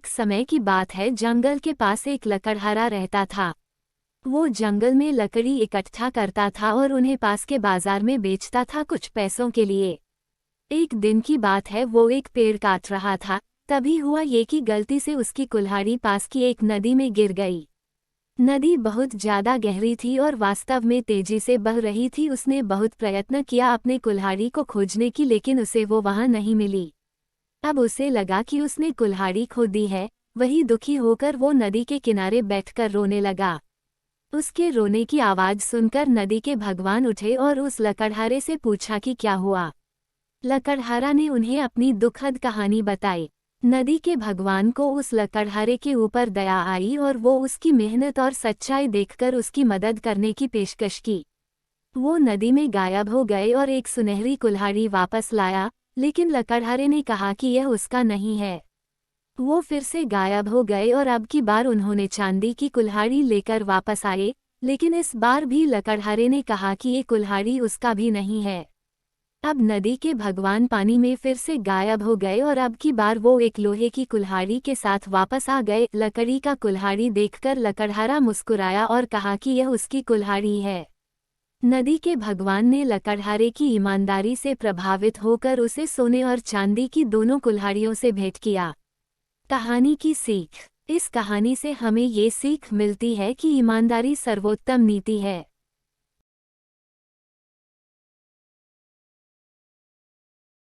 एक समय की बात है, जंगल के पास एक लकड़हारा रहता था। वो जंगल में लकड़ी इकट्ठा करता था और उन्हें पास के बाजार में बेचता था कुछ पैसों के लिए। एक दिन की बात है, वो एक पेड़ काट रहा था। तभी हुआ ये कि गलती से उसकी कुल्हाड़ी पास की एक नदी में गिर गई। नदी बहुत ज्यादा गहरी थी और वास्तव में तेजी से बह रही थी। उसने बहुत प्रयत्न किया अपने कुल्हाड़ी को खोजने की, लेकिन उसे वो वहां नहीं मिली। अब उसे लगा कि उसने कुल्हाड़ी खो दी है। वही दुखी होकर वो नदी के किनारे बैठकर रोने लगा। उसके रोने की आवाज सुनकर नदी के भगवान उठे और उस लकड़हारे से पूछा कि क्या हुआ। लकड़हारा ने उन्हें अपनी दुखद कहानी बताई। नदी के भगवान को उस लकड़हारे के ऊपर दया आई और वो उसकी मेहनत और सच्चाई देखकर उसकी मदद करने की पेशकश की। वो नदी में गायब हो गए और एक सुनहरी कुल्हाड़ी वापस लाया, लेकिन लकड़हारे ने कहा कि यह उसका नहीं है। वो फिर से गायब हो गए और अब की बार उन्होंने चांदी की कुल्हाड़ी लेकर वापस आए, लेकिन इस बार भी लकड़हारे ने कहा कि ये कुल्हाड़ी उसका भी नहीं है। अब नदी के भगवान पानी में फिर से गायब हो गए और अब की बार वो एक लोहे की कुल्हाड़ी के साथ वापस आ गए। लकड़ी का कुल्हाड़ी देखकर लकड़हारा मुस्कुराया और कहा कि यह उसकी कुल्हाड़ी है। नदी के भगवान ने लकड़हारे की ईमानदारी से प्रभावित होकर उसे सोने और चांदी की दोनों कुल्हाड़ियों से भेंट किया। कहानी की सीख। इस कहानी से हमें ये सीख मिलती है कि ईमानदारी सर्वोत्तम नीति है।